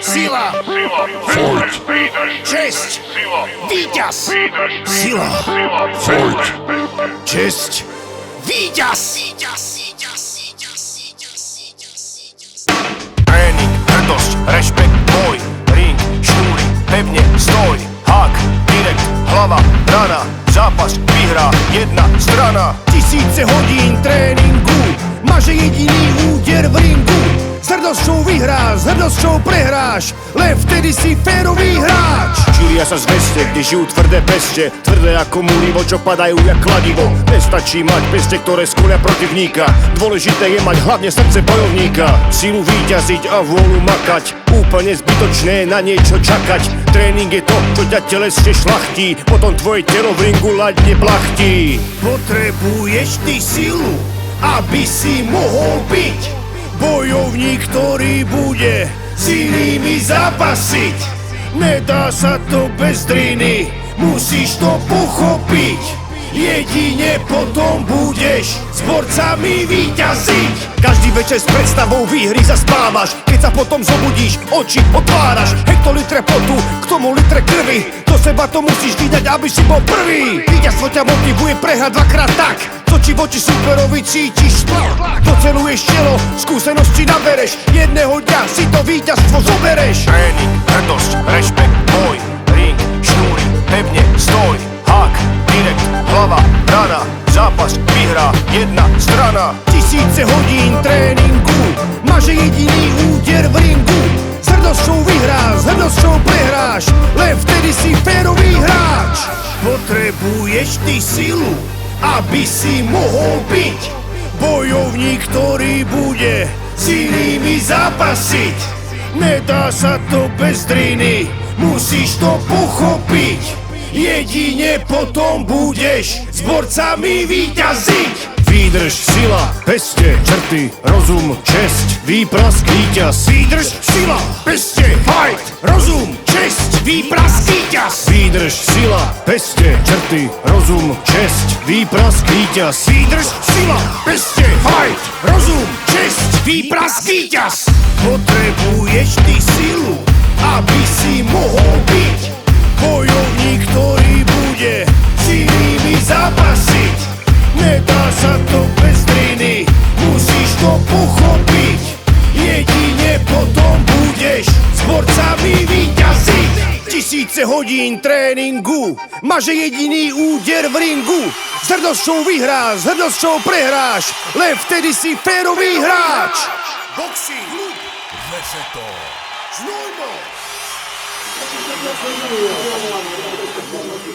Sila, česť, víťaz. Sila, česť, víťaz. Tréning, hrdosť, rešpekt, boj, ring, šnúry, pevne, stoj, hák, direkt, hlava, rana, zápas, vyhrá jedna strana. Tisíce hodín tréninku, máže jediný úder v ringu. S hrdosťou vyhráš, s hrdosťou prehráš, len vtedy si férový hráč. Čília sa z veste, kde žijú tvrdé peste, tvrdé ako múrivo, čo padajú jak kladivo. Nestačí mať peste, ktoré skúria protivníka, dôležité je mať hlavne srdce bojovníka. Sílu víťaziť a vôľu makať, úplne zbytočné na niečo čakať. Tréning je to, čo ťa telesne šlachtí, potom tvoje telo v ringu ladne plachtí. Potrebuješ ty silu, aby si mohol byť bojovník, ktorý bude s inými zápasiť. Nedá sa to bez driny, musíš to pochopiť. Jedine potom budeš s borcami víťaziť. Každý večer s predstavou výhry zaspávaš, keď sa potom zobudíš, oči otváraš. Hektolitre potu, k tomu litre krvi, do seba to musíš vydať, aby si bol prvý. Víťazstvo ťa motivuje prehrať dvakrát tak, z očí v oči superovi cítiš tlak. Doceluješ telo, skúsenosti nabereš, jedného dňa si to víťazstvo zobereš. Tréning, hrdosť, rešpekt, boj, ring, šnúry, pevne, stoj, hák, direkt, hlava, rana, zápas, vyhrá jedna strana. Tisíce hodín tréninku, máže jediný úder v ringu. S hrdosťou vyhráš, s hrdosťou prehráš, len vtedy si férový hráč. Potrebuješ ty silu, aby si mohol byť bojovník, ktorý bude s inými zápasiť. Nedá sa to bez driny, musíš to pochopiť. Jedine potom budeš s borcami víťaziť. Výdrž, sila, peste, črty, rozum, česť, výprask, víťaz. Výdrž, sila, peste, fight, rozum, česť, výprask, víťaz. Výdrž, sila, peste, črty, rozum, česť, výprask, víťaz. Výdrž, sila, peste, fight, rozum, česť, výprask, víťaz. Potrebuješ ty silu, aby si mohol byť bojovník, ktorý bude s inými zápasiť. Nedá sa to bez driny, musíš to pochopiť. Jedine potom budeš s borcami víťaziť. Tisíce hodín tréninku, máže jediný úder v ringu. S hrdosťou vyhráš, s hrdosťou prehráš, len vtedy si férový hráč. Boxing, klub, Veseto, Znojmo.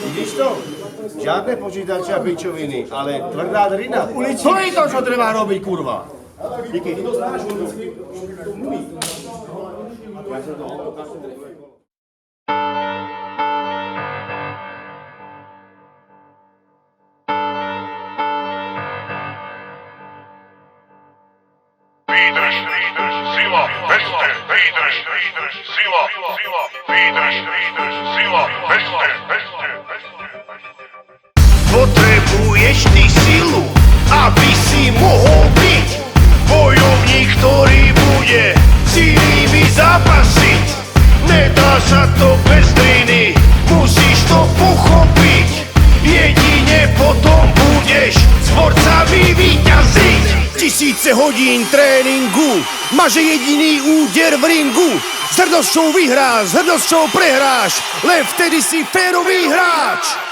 Vidíš to? Žiadne počítače a pičoviny, ale tvrdá drina. Ulici. To je to, čo treba robiť, kurva. Díky. Výdrž, sila, peste, výdrž, sila, výdrž, sila, peste. Potrebuješ ty silu, aby si mohol byť bojovník, ktorý bude s inými zápasiť. Nedá sa to bez driny, musíš to pochopiť. Jedine potom budeš s borcami víťaziť. Tisíce hodín tréninku, máže jediný úder v ringu. S hrdosťou vyhráš, s hrdosťou prehráš, len vtedy si férový hráč.